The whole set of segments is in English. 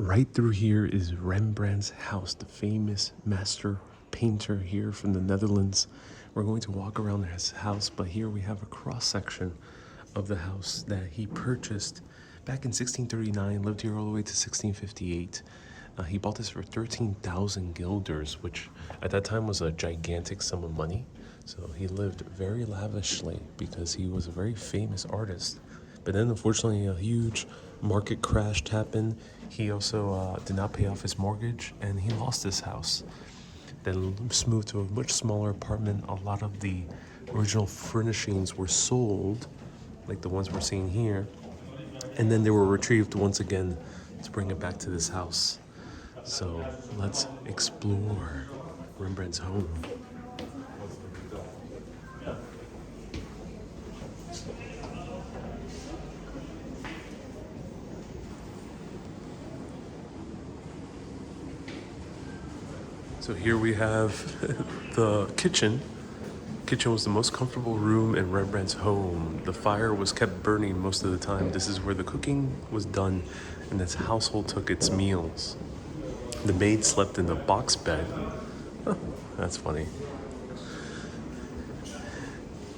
Right through here is Rembrandt's house, the famous master painter here from the Netherlands. We're going to walk around his house, but here we have a cross section of the house that he purchased back in 1639, lived here all the way to 1658. He bought this for 13,000 guilders, which at that time was a gigantic sum of money. So he lived very lavishly because he was a very famous artist. But then, unfortunately, a huge market crash happened. He also did not pay off his mortgage, and he lost his house. Then moved to a much smaller apartment. A lot of the original furnishings were sold, like the ones we're seeing here, and then they were retrieved once again to bring it back to this house. So let's explore Rembrandt's home. So here we have the kitchen. Kitchen was the most comfortable room in Rembrandt's home. The fire was kept burning most of the time. This is where the cooking was done and this household took its meals. The maid slept in the box bed. Huh, that's funny.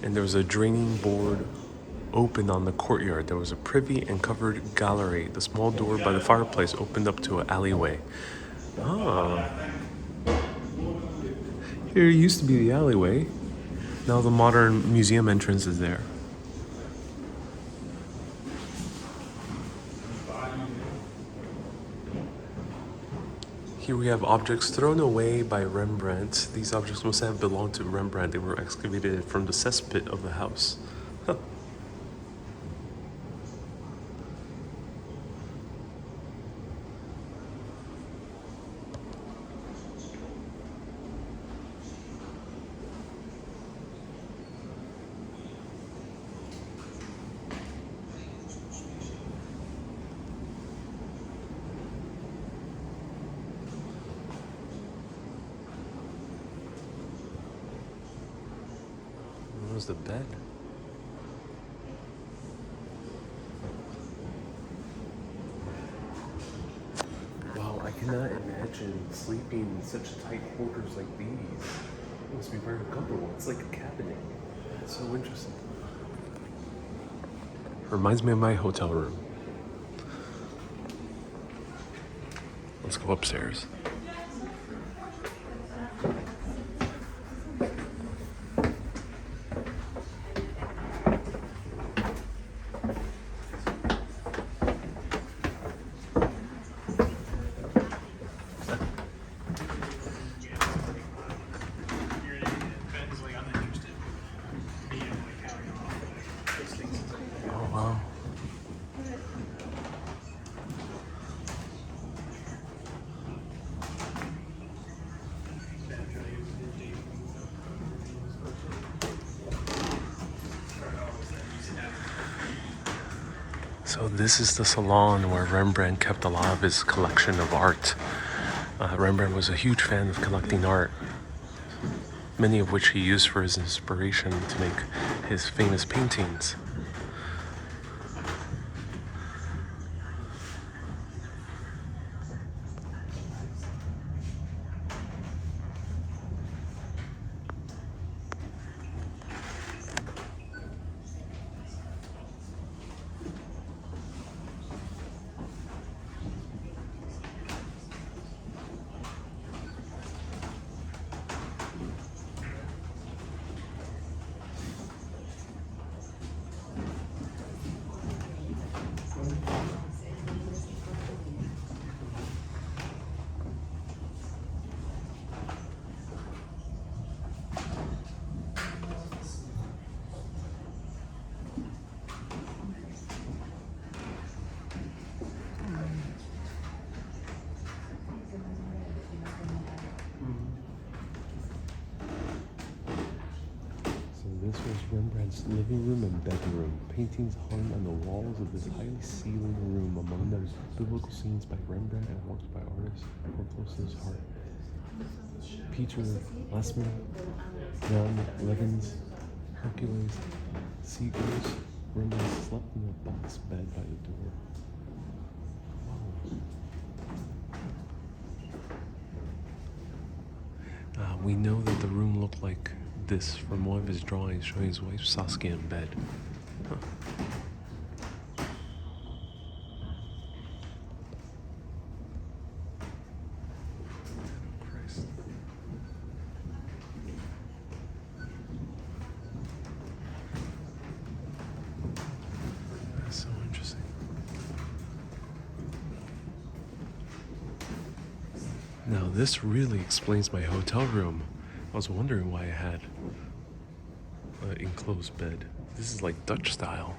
And there was a draining board open on the courtyard. There was a privy and covered gallery. The small door by the fireplace opened up to an alleyway. Ah. Here used to be the alleyway. Now the modern museum entrance is there. Here we have objects thrown away by Rembrandt. These objects must have belonged to Rembrandt. They were excavated from the cesspit of the house. Huh. Where was the bed? Wow, I cannot imagine sleeping in such tight quarters like these. It must be very uncomfortable. It's like a cabinet. It's so interesting. Reminds me of my hotel room. Let's go upstairs. Oh, wow. So this is the salon where Rembrandt kept a lot of his collection of art. Rembrandt was a huge fan of collecting art, many of which he used for his inspiration to make his famous paintings. This was Rembrandt's living room and bedroom. Paintings hung on the walls of this highly ceilinged room, among them biblical scenes by Rembrandt and works by artists more close to his heart. Peter Lesman, Jan Levens, Hercules, Seagulls. Rembrandt slept in a box bed by the door. Wow. we know that the room looked like this from one of his drawings showing his wife Saskia in bed. Huh. Christ. That's so interesting. Now this really explains my hotel room. I was wondering why I had an enclosed bed. This is like Dutch style.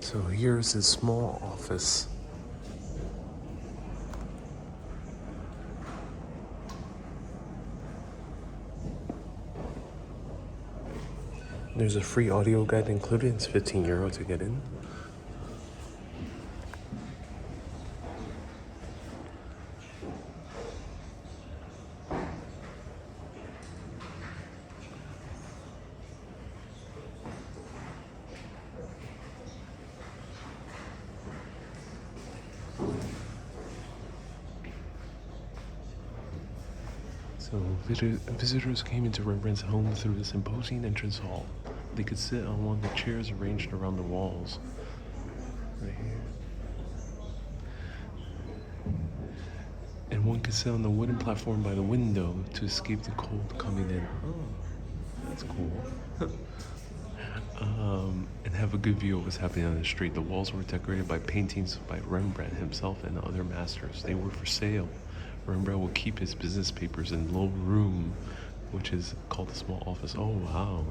So here's his small office. There's a free audio guide included. It's €15 to get in. So visitors came into Rembrandt's home through this imposing entrance hall. They could sit on one of the chairs arranged around the walls. Right here. And one could sit on the wooden platform by the window to escape the cold coming in. Oh, that's cool. And have a good view of what's happening on the street. The walls were decorated by paintings by Rembrandt himself and other masters. They were for sale Rembrandt will keep his business papers in low room, which is called a small office. Oh, wow.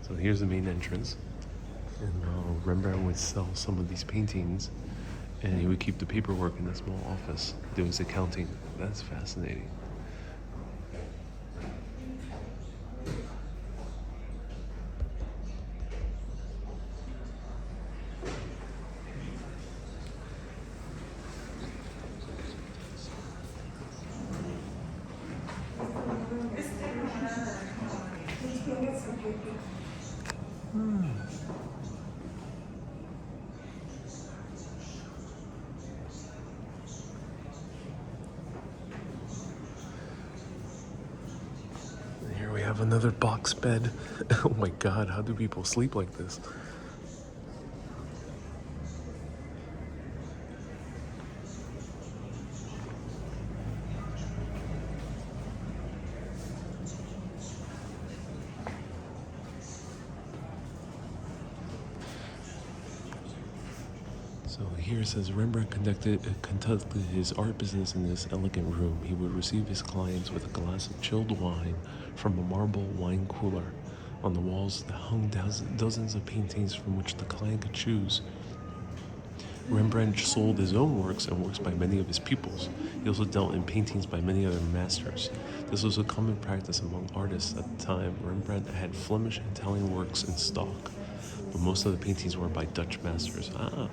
So here's the main entrance. And Rembrandt would sell some of these paintings, and he would keep the paperwork in a small office, doing his accounting. That's fascinating. Here we have another box bed. Oh my God, how do people sleep like this? So here it says Rembrandt conducted his art business in this elegant room. He would receive his clients with a glass of chilled wine from a marble wine cooler. On the walls hung dozens of paintings from which the client could choose. Rembrandt sold his own works and works by many of his pupils. He also dealt in paintings by many other masters. This was a common practice among artists at the time. Rembrandt had Flemish and Italian works in stock, but most of the paintings were by Dutch masters. Wow,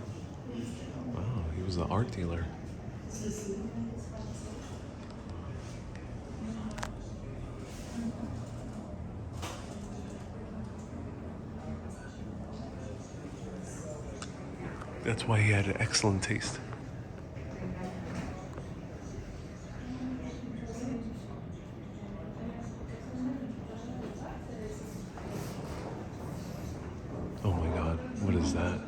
he was an art dealer. That's why he had an excellent taste. Oh my God, what is that?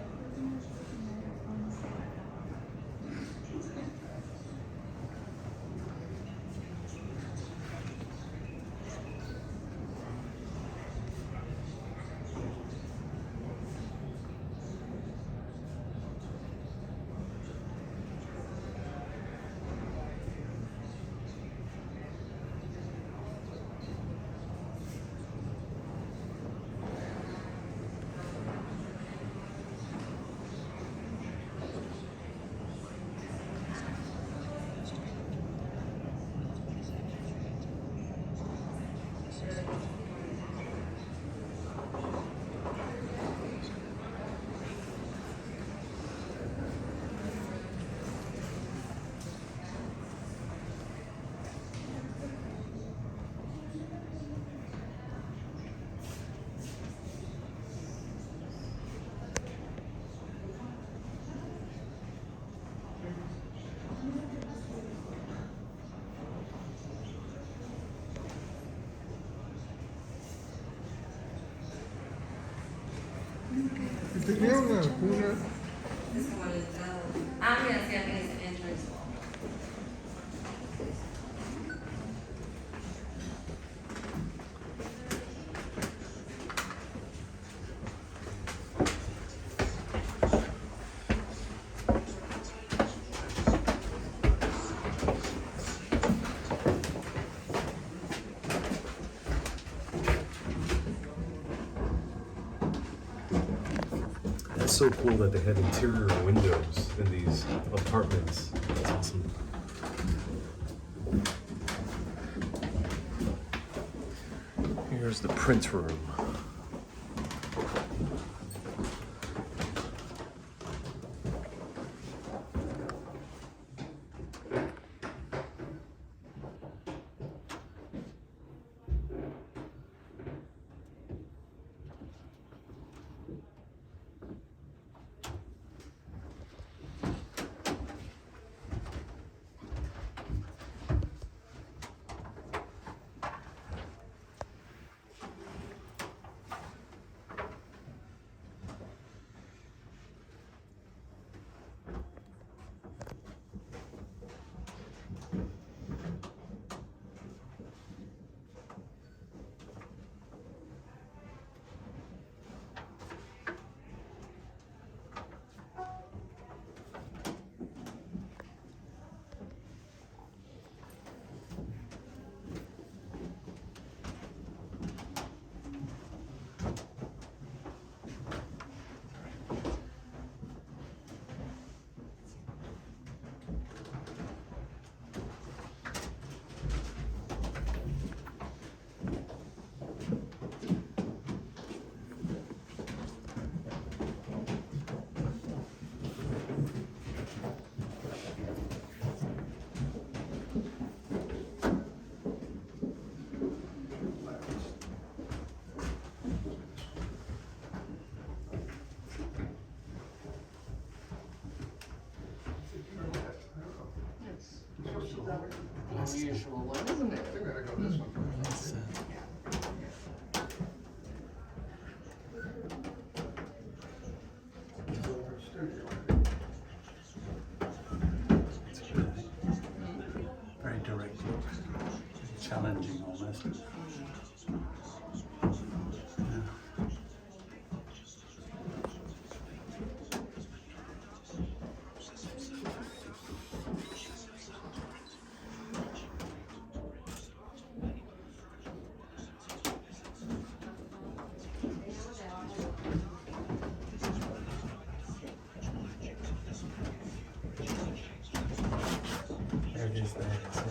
This one is, I'm gonna say I think it's an entrance wall. It's so cool that they had interior windows in these apartments. That's awesome. Here's the print room. It's really very direct look, challenging almost. Yeah. There it is there, see?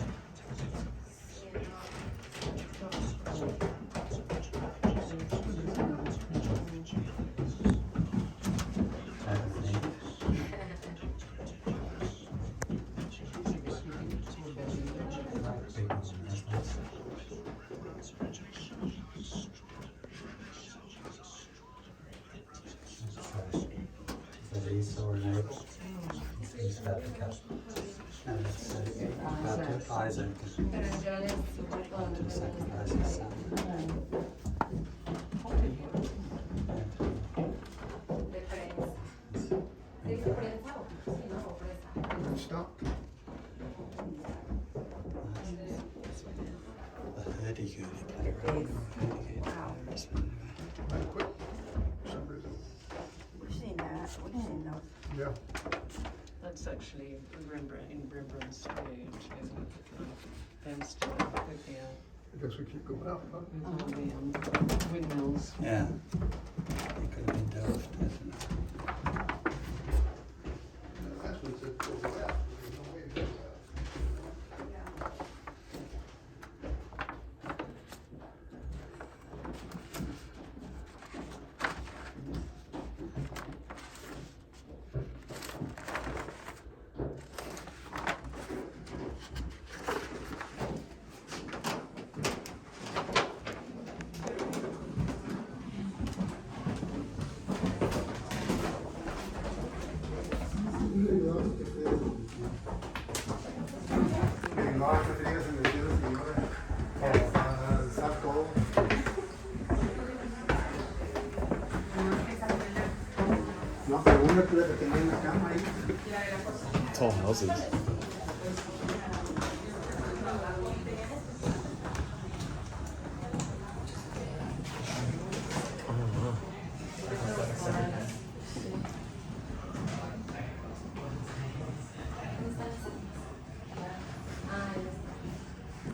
That's neat. Like big one, that's nice. It's a Lisa or an Abel. He's about to cut. And it's about to Isaac. To sacrifice his son. Stop. The hurdy-gurdy played around. Right quick. Somebody's- We've seen that, we've seen those. Yeah. That's actually Rembrandt in Rembrandt's stage, isn't it? Them still, yeah, I guess we keep going up, huh? with all the windmills. Yeah. It could have been Delft, isn't it? That's what it said, go left. There's no way to go left. Igual que tenías en el dedo, señora. Está todo. No, pero una que tenía en la cama ahí. Tall houses.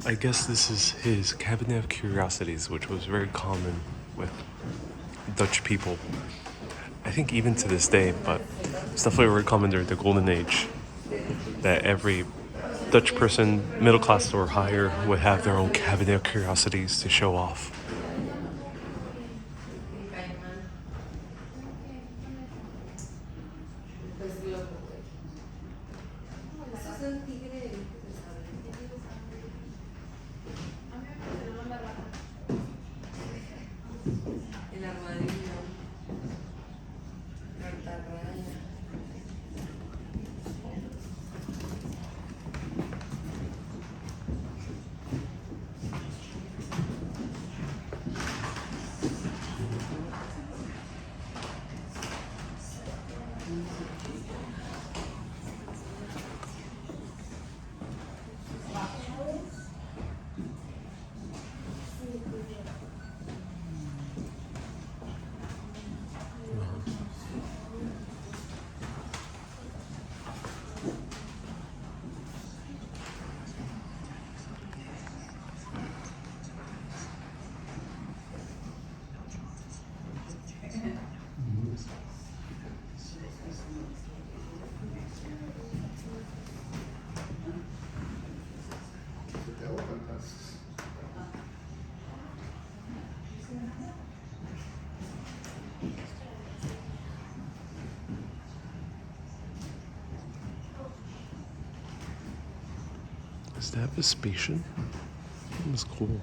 I guess this is his cabinet of curiosities, which was very common with Dutch people. I think even to this day, but it's definitely very common during the Golden Age that every Dutch person, middle class or higher, would have their own cabinet of curiosities to show off. El armadillo. La atarraya. The elephant tusks. Is that Vespasian? That was cool.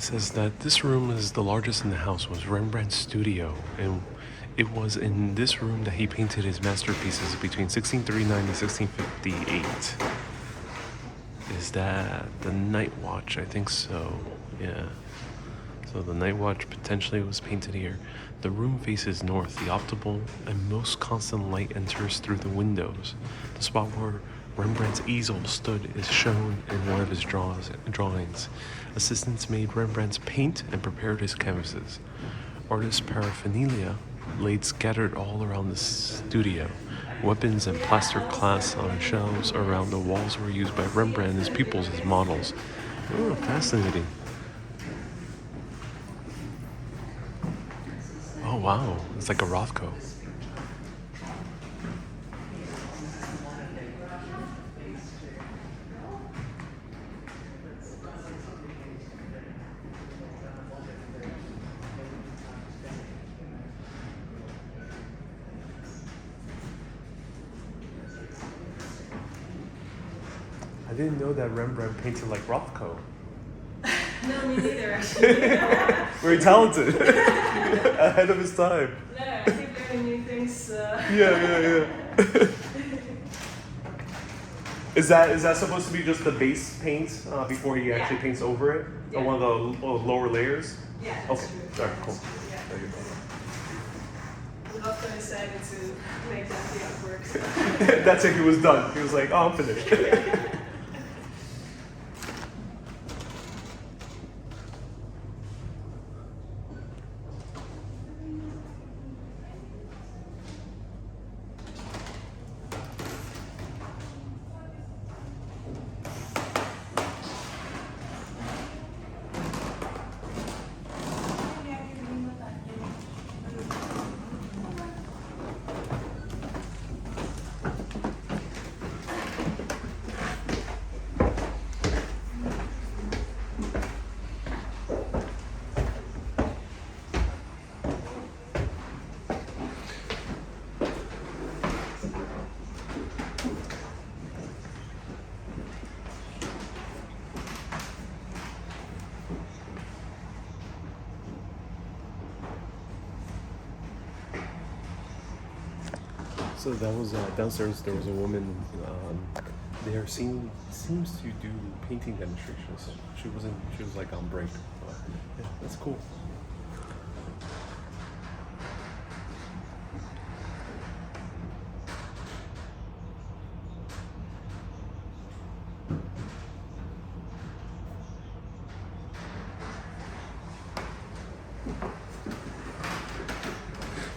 says that this room is the largest in the house, was Rembrandt's studio, and it was in this room that he painted his masterpieces between 1639 and 1658. Is that the Night Watch? I think so, yeah. So the Night Watch potentially was painted here. The room faces north. The optimal and most constant light enters through the windows. The spot where Rembrandt's easel stood is shown in one of his drawings. Assistants made Rembrandt's paint and prepared his canvases. Artist paraphernalia laid scattered all around the studio. Weapons and plaster glass on shelves around the walls were used by Rembrandt and his pupils as models. Oh, fascinating. Oh wow, it's like a Rothko. I didn't know that Rembrandt painted like Rothko. No, me neither, actually. Very talented. Ahead of his time. No, I keep learning new things. Yeah. Is that supposed to be just the base paint before he actually Yeah. paints over it? Yeah. Or one of the lower layers? Yeah, that's Okay, true. alright, cool. Yeah. There you go. Rocco decided to make that the artwork. That's it, he was done. He was like, oh, I'm finished. So that was downstairs. There was a woman there. Seems to do painting demonstrations. She was like on break. But, yeah, that's cool.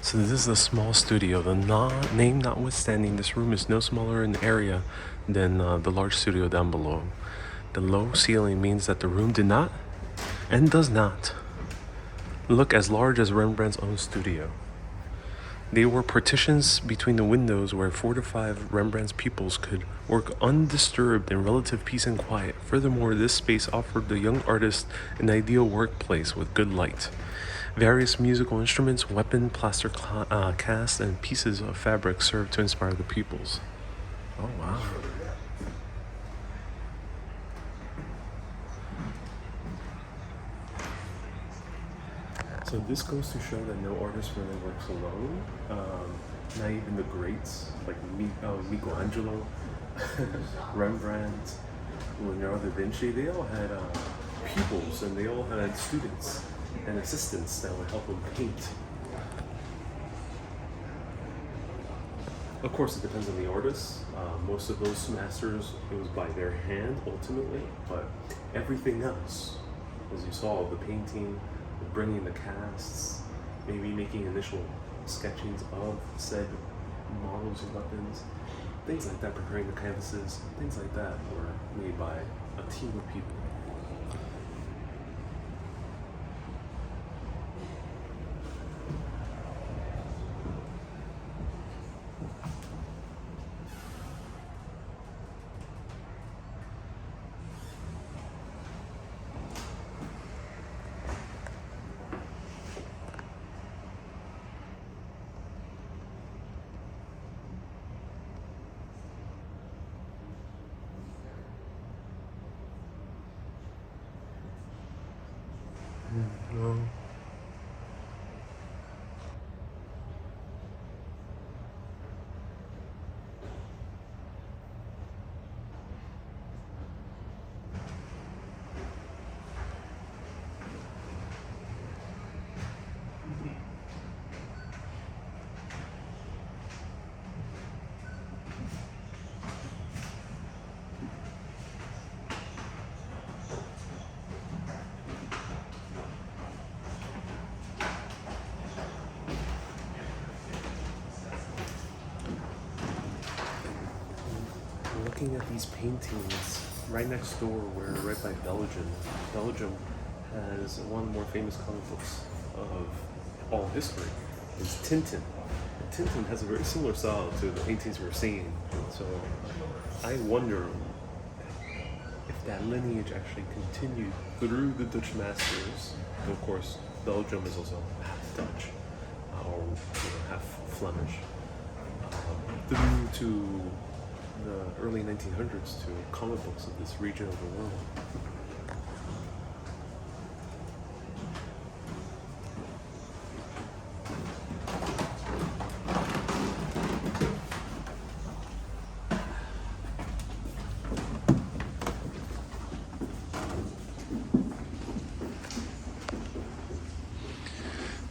So this is a small studio. The name notwithstanding, this room is no smaller in area than the large studio down below. The low ceiling means that the room did not, and does not, look as large as Rembrandt's own studio. There were partitions between the windows where 4 to 5 Rembrandt's pupils could work undisturbed in relative peace and quiet. Furthermore, this space offered the young artist an ideal workplace with good light. Various musical instruments, weapon, plaster cast, and pieces of fabric served to inspire the pupils. Oh, wow. So this goes to show that no artist really works alone. Not even the greats like Michelangelo, Rembrandt, Leonardo da Vinci. They all had pupils, and they all had students and assistants that would help them paint. Of course, it depends on the artist. Most of those masters, it was by their hand ultimately, but everything else, as you saw, the painting, bringing the casts, maybe making initial sketchings of said models and weapons, things like that, preparing the canvases, things like that were made by a team of people. No. Looking at these paintings right next door, we're right by Belgium. Belgium has one of the more famous comic books of all history. Is Tintin. Tintin has a very similar style to the paintings we're seeing. So I wonder if that lineage actually continued through the Dutch masters. And of course, Belgium is also half Dutch, or half Flemish, through to the early 1900s to comic books of this region of the world.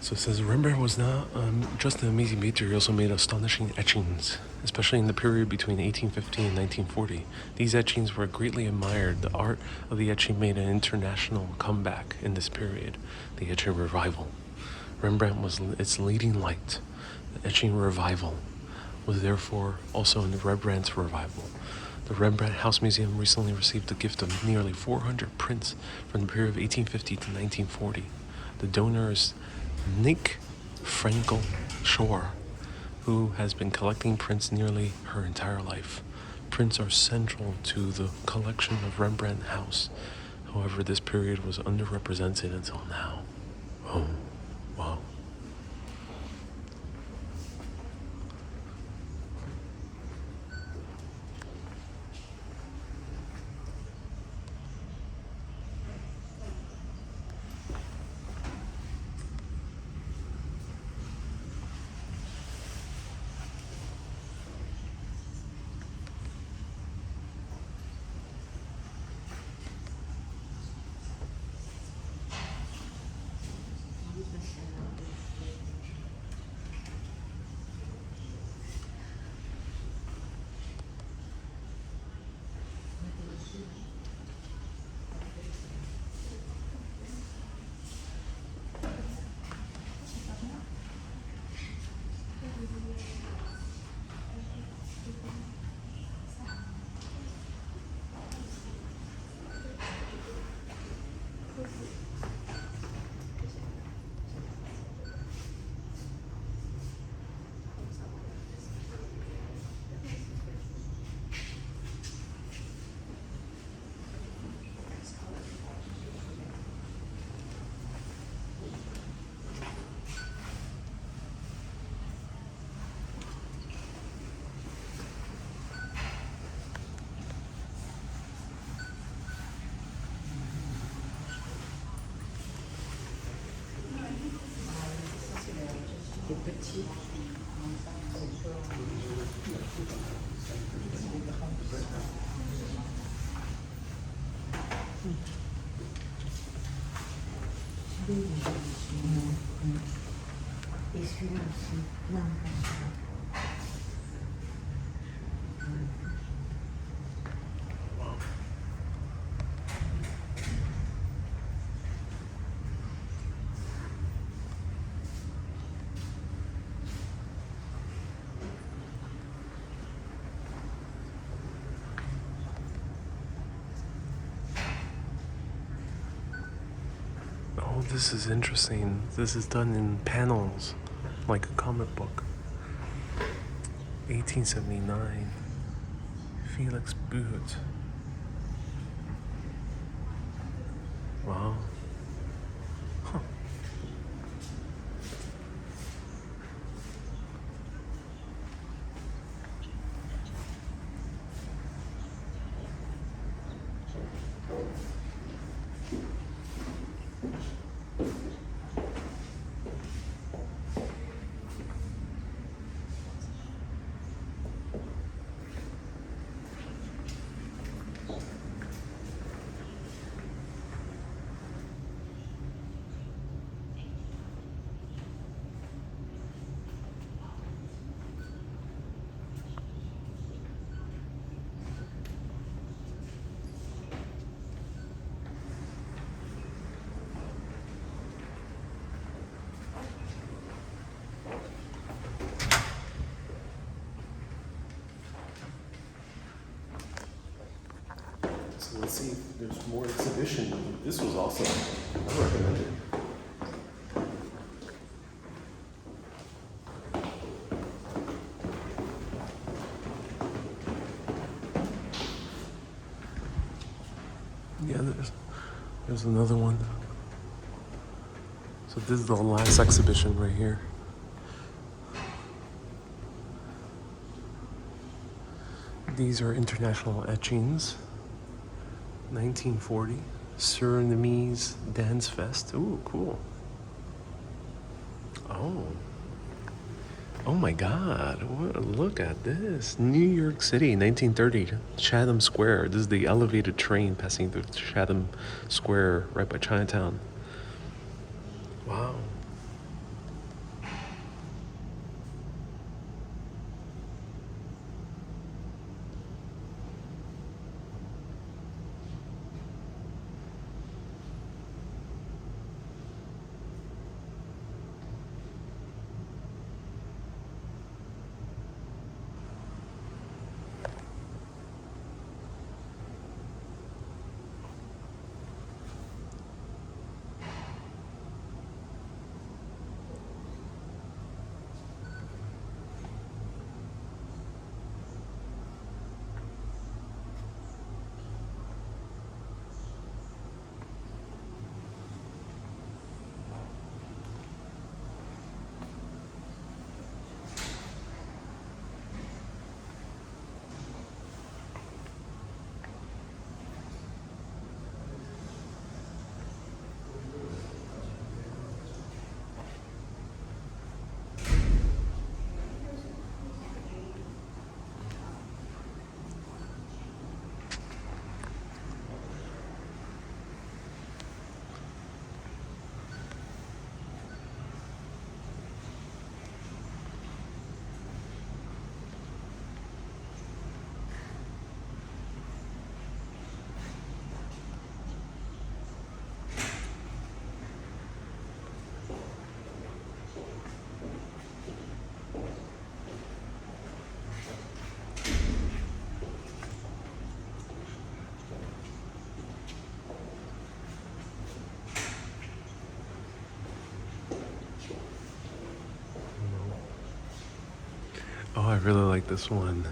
So it says Rembrandt was not just an amazing painter, he also made astonishing etchings, especially in the period between 1850 and 1940. These etchings were greatly admired. The art of the etching made an international comeback in this period, the etching revival. Rembrandt was its leading light. The etching revival was therefore also in Rembrandt's revival. The Rembrandt House Museum recently received the gift of nearly 400 prints from the period of 1850 to 1940. The donor is Nick Frankel Shore, who has been collecting prints nearly her entire life. Prints are central to the collection of Rembrandt House. However, this period was underrepresented until now. Oh, wow. Et celui-là aussi. Non, pas celui-là. Oh, this is interesting. This is done in panels, like a comic book. 1879. Felix Buhut. Wow. Huh. So let's see if there's more exhibition. This was awesome. I recommend it. Yeah, there's another one. So this is the last exhibition right here. These are international etchings. 1940, Surinamese Dance Fest. Ooh, cool. Oh my God, look at this. New York City, 1930, Chatham Square. This is the elevated train passing through Chatham Square right by Chinatown. Wow. Oh, I really like this one.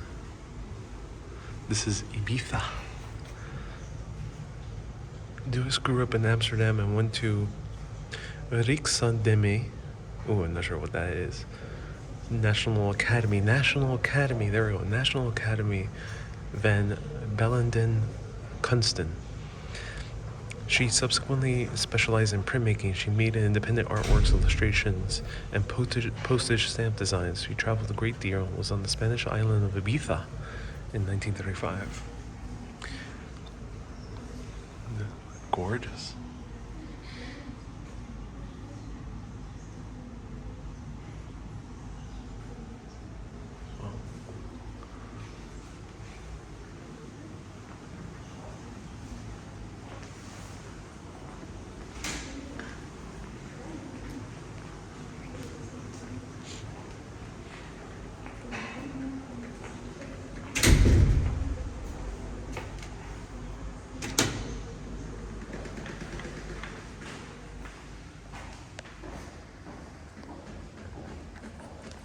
This is Ibiza. Duis grew up in Amsterdam and went to Rijksakademie. Oh, I'm not sure what that is. National Academy, there we go. National Academy van Bellenden Kunsten. She subsequently specialized in printmaking. She made independent artworks, illustrations, and postage stamp designs. She traveled a great deal and was on the Spanish island of Ibiza in 1935. Gorgeous.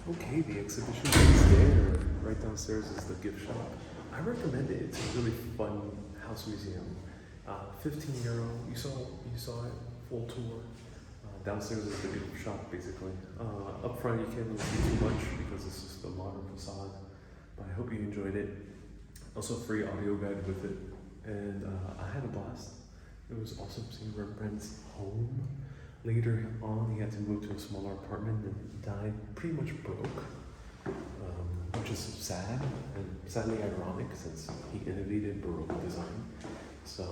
Okay, the exhibition is there. Right downstairs is the gift shop. I recommend it. It's a really fun house museum. 15 euro. You saw it. Full tour. Downstairs is the gift shop, basically. Up front, you can't really see too much because it's just a modern facade. But I hope you enjoyed it. Also, free audio guide with it, and I had a blast. It was awesome seeing Rembrandt's home. Later on, he had to move to a smaller apartment and died pretty much broke, which is sad and sadly ironic since he innovated Baroque design. So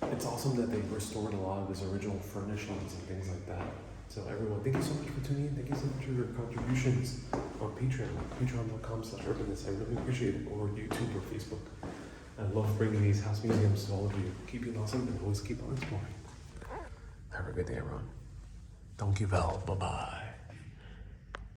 it's awesome that they restored a lot of his original furnishings and things like that. So everyone, thank you so much for tuning in. Thank you so much for your contributions on Patreon, patreon.com/urbanness. I really appreciate it, or YouTube or Facebook. I love bringing these house museums to all of you. Keep being awesome and always keep on exploring. Have a good day, everyone. Don't give out. Bye-bye.